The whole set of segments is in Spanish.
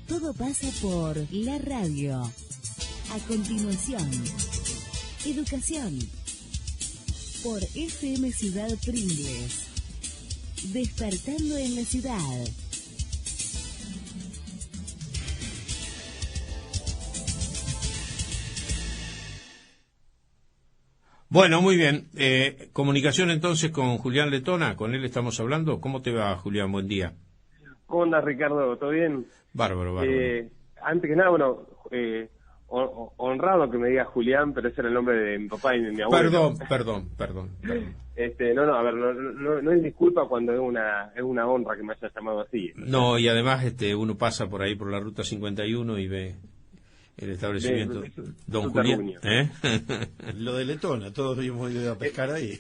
Todo pasa por la radio. A continuación, educación. Por FM Ciudad Pringles. Despertando en la ciudad. Bueno, muy bien. Comunicación entonces con Julián Letona, con él estamos hablando. ¿Cómo te va, Julián? Buen día. ¿Cómo andas, Ricardo? ¿Todo bien? Bárbaro, bárbaro. Antes que nada, bueno, honrado que me digas Julián, pero ese era el nombre de mi papá y de mi abuelo. Perdón. A ver, no es disculpa cuando es una honra que me hayas llamado así. No, y además uno pasa por ahí por la ruta 51 y ve el establecimiento Don Julián. Lo de Letona, todos hemos ido a pescar ahí.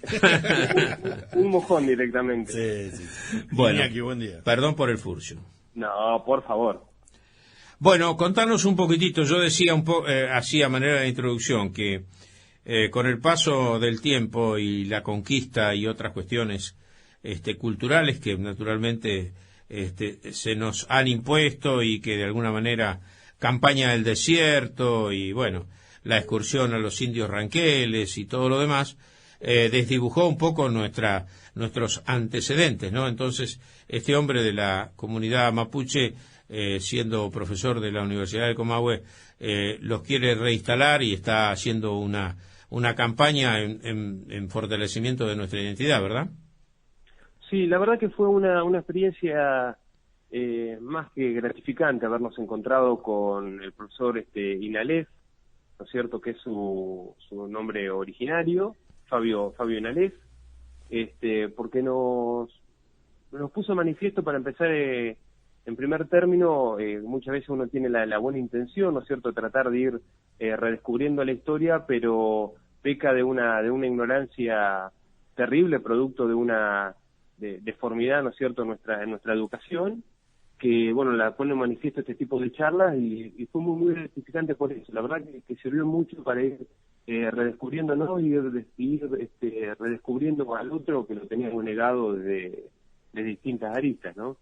un mojón directamente. Sí. Bueno, Iñaki, buen día. Perdón por el furcio. No, por favor. Bueno, contanos un poquitito. Yo decía así a manera de introducción que con el paso del tiempo y la conquista y otras cuestiones culturales que naturalmente se nos han impuesto y que de alguna manera campaña del desierto y bueno, la excursión a los indios ranqueles y todo lo demás, desdibujó un poco nuestros antecedentes, ¿no? Entonces, este hombre de la comunidad mapuche, siendo profesor de la Universidad de Comahue, los quiere reinstalar y está haciendo una campaña en fortalecimiento de nuestra identidad, ¿verdad? Sí, la verdad que fue una experiencia más que gratificante habernos encontrado con el profesor Inalef, ¿no es cierto?, que es su nombre originario, Fabio Inalef, porque nos puso manifiesto para empezar, en primer término, muchas veces uno tiene la buena intención, ¿no es cierto?, de tratar de ir redescubriendo la historia, pero peca de una ignorancia terrible, producto de una deformidad, ¿no es cierto?, en nuestra educación, que, bueno, la pone en manifiesto este tipo de charlas y fue muy gratificante por eso. La verdad que sirvió mucho para ir redescubriéndonos y ir redescubriendo al otro que lo teníamos negado desde distintas aristas, ¿no?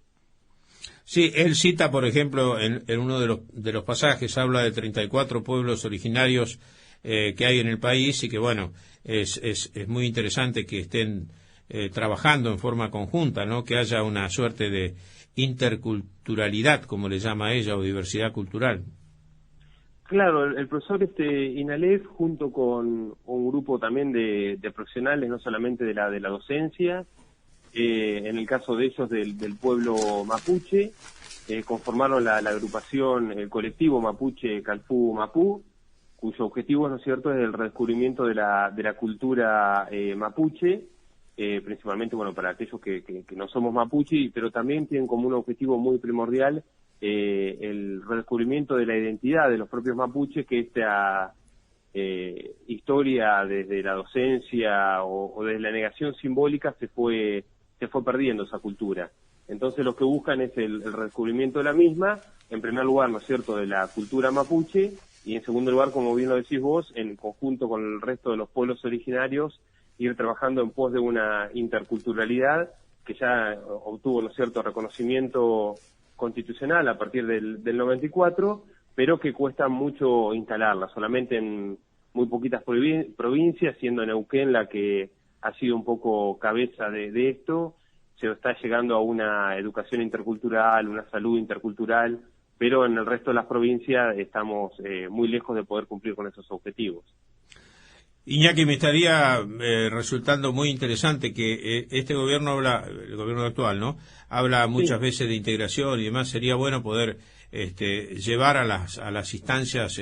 Sí, él cita, por ejemplo, en uno de los pasajes, habla de 34 pueblos originarios que hay en el país y que, bueno, es muy interesante que estén trabajando en forma conjunta, ¿no? Que haya una suerte de interculturalidad, como le llama ella, o diversidad cultural. Claro, el profesor Inalef, junto con un grupo también de profesionales, no solamente de la docencia, en el caso de ellos del pueblo mapuche, conformaron la agrupación, el colectivo mapuche Calfú Mapú, cuyo objetivo, ¿no es cierto?, es el redescubrimiento de la cultura mapuche, principalmente, bueno, para aquellos que no somos mapuche, pero también tienen como un objetivo muy primordial el redescubrimiento de la identidad de los propios mapuches, que esta historia desde la docencia o desde la negación simbólica se fue perdiendo esa cultura. Entonces lo que buscan es el redescubrimiento de la misma, en primer lugar, ¿no es cierto?, de la cultura mapuche, y en segundo lugar, como bien lo decís vos, en conjunto con el resto de los pueblos originarios, ir trabajando en pos de una interculturalidad que ya obtuvo, ¿no es cierto?, reconocimiento constitucional a partir del 94, pero que cuesta mucho instalarla, solamente en muy poquitas provincias, siendo Neuquén la que ha sido un poco cabeza de esto. Se está llegando a una educación intercultural, una salud intercultural, pero en el resto de las provincias estamos muy lejos de poder cumplir con esos objetivos. Iñaki, me estaría resultando muy interesante que este gobierno el gobierno actual, ¿no?, habla muchas veces de integración y demás. Sería bueno poder llevar a las instancias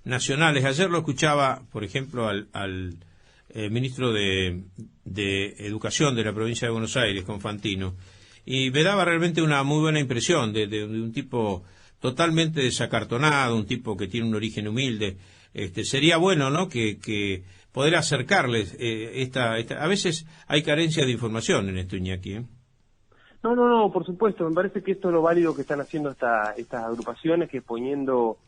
nacionales. Ayer lo escuchaba, por ejemplo, al ministro de Educación de la provincia de Buenos Aires, Confantino, y me daba realmente una muy buena impresión de un tipo totalmente desacartonado, un tipo que tiene un origen humilde. Sería bueno, ¿no?, que poder acercarles a veces hay carencia de información en esto, Iñaki, ¿eh? No, por supuesto. Me parece que esto es lo válido que están haciendo estas agrupaciones, que poniendo,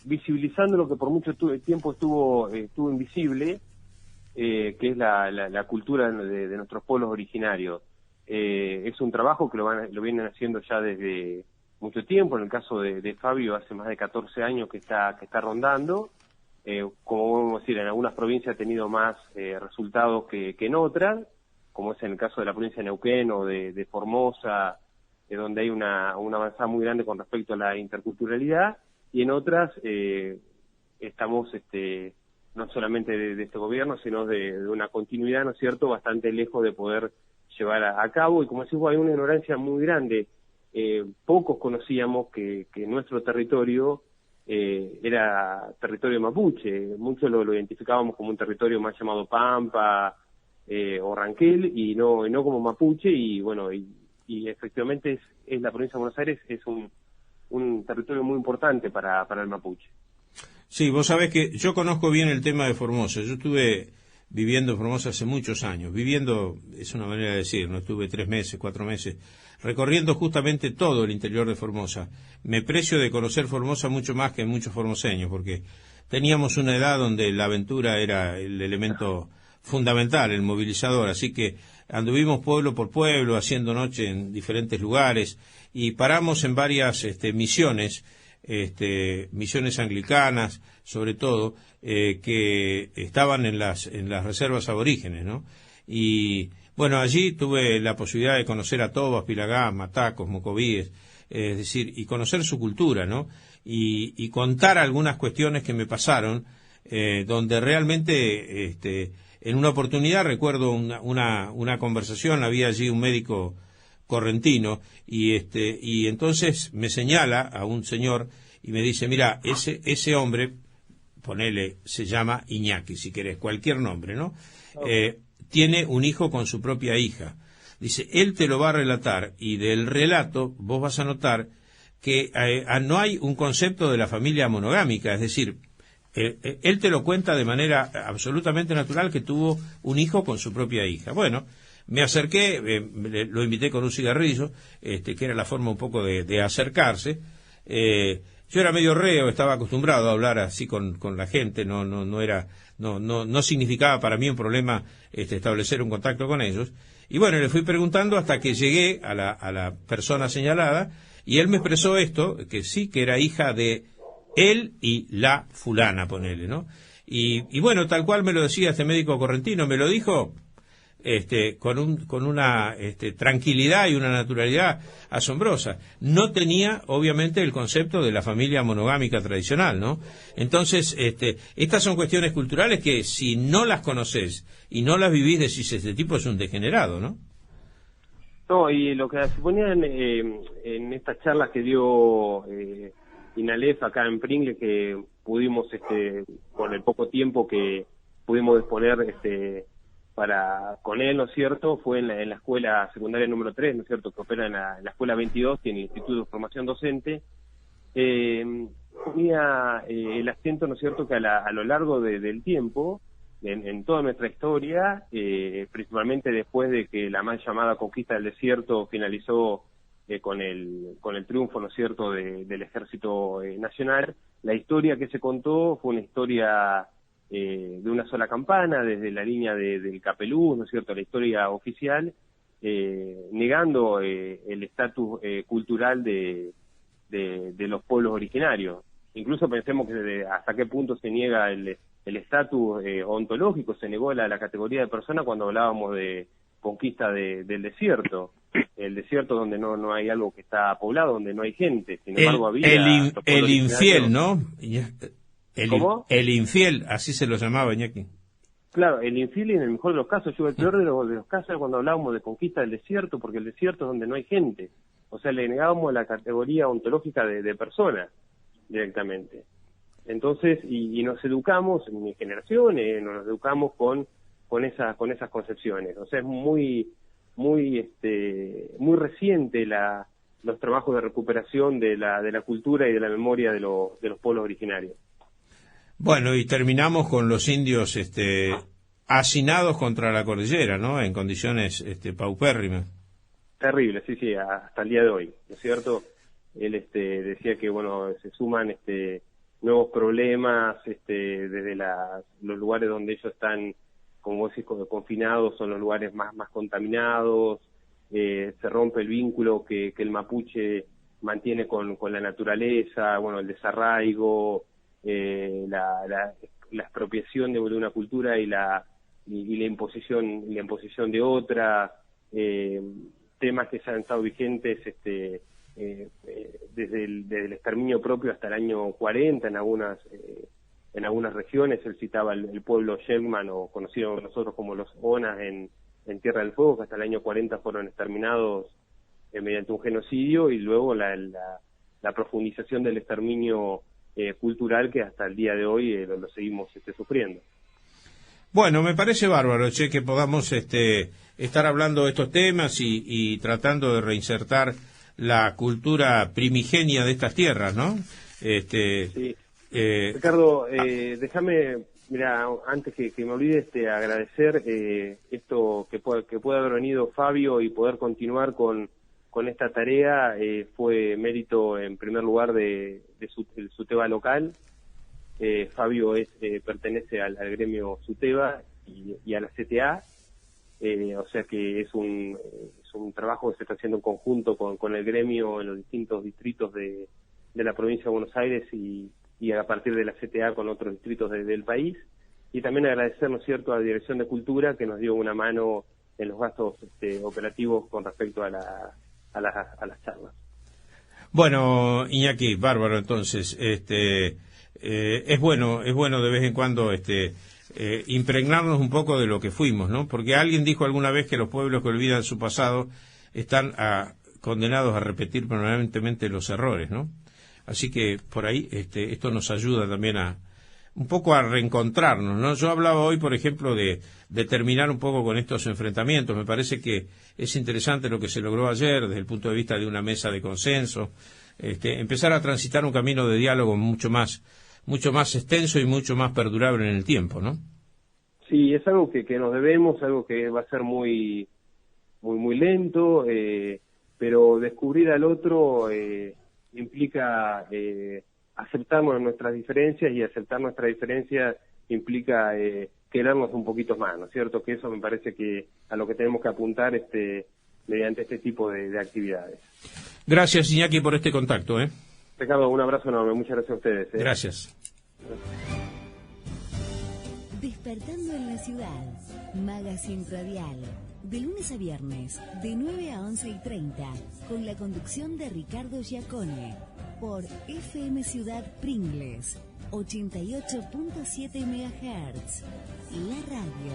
visibilizando lo que por mucho tiempo estuvo invisible, que es la cultura de nuestros pueblos originarios. Es un trabajo que lo vienen haciendo ya desde mucho tiempo. En el caso de Fabio, hace más de 14 años que está rondando. Como vamos a decir, en algunas provincias ha tenido más resultados que en otras, como es en el caso de la provincia de Neuquén o de Formosa, donde hay una avanzada muy grande con respecto a la interculturalidad, y en otras estamos no solamente de este gobierno, sino de una continuidad, ¿no es cierto?, bastante lejos de poder llevar a cabo, y como decimos, hay una ignorancia muy grande. Pocos conocíamos que nuestro territorio era territorio mapuche. Muchos lo identificábamos como un territorio más llamado Pampa o Ranquel, y no como mapuche, y bueno, y efectivamente es la provincia de Buenos Aires es un territorio muy importante para el mapuche. Sí, vos sabés que yo conozco bien el tema de Formosa. Yo estuve viviendo en Formosa hace muchos años. Viviendo es una manera de decir, no estuve 3 meses, 4 meses, recorriendo justamente todo el interior de Formosa. Me precio de conocer Formosa mucho más que muchos formoseños, porque teníamos una edad donde la aventura era el elemento fundamental, el movilizador. Así que anduvimos pueblo por pueblo, haciendo noche en diferentes lugares, y paramos en varias misiones, misiones anglicanas, sobre todo, que estaban en las reservas aborígenes, ¿no? Y bueno, allí tuve la posibilidad de conocer a Tobas, Pilagá, Matacos, Mocovíes, es decir, y conocer su cultura, ¿no? Y contar algunas cuestiones que me pasaron, donde realmente, en una oportunidad recuerdo una conversación, había allí un médico correntino, y entonces me señala a un señor y me dice, mira, ese hombre, ponele, se llama Iñaki, si querés, cualquier nombre, ¿no? Tiene un hijo con su propia hija. Dice, él te lo va a relatar, y del relato vos vas a notar que no hay un concepto de la familia monogámica, es decir, él te lo cuenta de manera absolutamente natural, que tuvo un hijo con su propia hija. Bueno, me acerqué, lo invité con un cigarrillo, que era la forma un poco de acercarse. Yo era medio reo, estaba acostumbrado a hablar así con la gente, no significaba para mí un problema establecer un contacto con ellos. Y bueno, le fui preguntando hasta que llegué a la persona señalada, y él me expresó esto, que sí, que era hija de él y la fulana, ponele, ¿no? Y bueno, tal cual me lo decía este médico correntino, me lo dijo con una tranquilidad y una naturalidad asombrosa. No tenía, obviamente, el concepto de la familia monogámica tradicional, ¿no? Entonces, estas son cuestiones culturales que, si no las conocés y no las vivís, decís, este tipo es un degenerado, ¿no? No, y lo que se ponía en estas charlas que dio Inalef acá en Pringle, que pudimos, con el poco tiempo que pudimos disponer, con él, ¿no es cierto?, fue en la escuela secundaria número 3, ¿no es cierto?, que opera en la escuela 22, tiene el Instituto de Formación Docente. Ponía el acento, ¿no es cierto?, que a lo largo del tiempo, en toda nuestra historia, principalmente después de que la mal llamada conquista del desierto finalizó con el triunfo, ¿no es cierto?, del Ejército Nacional, la historia que se contó fue una historia de una sola campana, desde la línea del Capeluz, ¿no es cierto?, la historia oficial, negando el estatus cultural de los pueblos originarios. Incluso pensemos que hasta qué punto se niega el estatus ontológico, se negó la categoría de persona cuando hablábamos de conquista del desierto, el desierto donde no hay algo que está poblado, donde no hay gente. Sin embargo, el infiel, ¿no? ¿Cómo? El infiel, así se lo llamaba, Iñaki. Claro, el infiel, en el mejor de los casos, el peor de los casos era cuando hablábamos de conquista del desierto, porque el desierto es donde no hay gente. O sea, le negábamos la categoría ontológica de persona directamente. Entonces, y nos educamos, en mi generación, nos educamos con esas concepciones. O sea, es muy reciente los trabajos de recuperación de la cultura y de la memoria de los pueblos originarios. Bueno, y terminamos con los indios hacinados contra la cordillera, ¿no?, en condiciones paupérrimas. Terrible, sí, hasta el día de hoy, ¿no es cierto? Él decía que, bueno, se suman nuevos problemas desde los lugares donde ellos están, como vos decís, confinados, son los lugares más contaminados, se rompe el vínculo que el mapuche mantiene con la naturaleza, bueno, el desarraigo, la expropiación de una cultura y la imposición de otra, temas que se han estado vigentes desde el exterminio propio hasta el año 40 en algunas regiones. Él citaba el pueblo Yelman, o conocido nosotros como los Onas en Tierra del Fuego, que hasta el año 40 fueron exterminados mediante un genocidio, y luego la profundización del exterminio cultural, que hasta el día de hoy lo seguimos sufriendo. Bueno, me parece bárbaro, que podamos estar hablando de estos temas y tratando de reinsertar la cultura primigenia de estas tierras, ¿no? Sí. Ricardo, déjame, mira, antes que me olvide, agradecer esto que pueda haber venido Fabio y poder continuar con esta tarea. Fue mérito en primer lugar de SUTEBA local. Fabio pertenece al gremio SUTEBA y a la CTA, o sea que es un trabajo que se está haciendo en conjunto con el gremio en los distintos distritos de la provincia de Buenos Aires y a partir de la CTA con otros distritos del país. Y también agradecer, ¿no es cierto?, a la Dirección de Cultura, que nos dio una mano en los gastos operativos con respecto a las charlas. Bueno, Iñaki, bárbaro, entonces, es bueno de vez en cuando impregnarnos un poco de lo que fuimos, ¿no? Porque alguien dijo alguna vez que los pueblos que olvidan su pasado están condenados a repetir permanentemente los errores, ¿no? Así que por ahí esto nos ayuda también un poco a reencontrarnos, ¿no? Yo hablaba hoy, por ejemplo, de terminar un poco con estos enfrentamientos. Me parece que es interesante lo que se logró ayer desde el punto de vista de una mesa de consenso, empezar a transitar un camino de diálogo mucho más extenso y mucho más perdurable en el tiempo, ¿no? Sí, es algo que nos debemos, algo que va a ser muy lento, pero descubrir al otro implica aceptarnos nuestras diferencias, y aceptar nuestras diferencias implica querernos un poquito más, ¿no es cierto? Que eso me parece que a lo que tenemos que apuntar mediante este tipo de actividades. Gracias, Iñaki, por este contacto, Ricardo, un abrazo enorme, muchas gracias a ustedes. Gracias. Despertando en la ciudad, Magazine Radial, de lunes a viernes, de 9 a 11:30, con la conducción de Ricardo Giacone, por FM Ciudad Pringles, 88.7 MHz, la radio.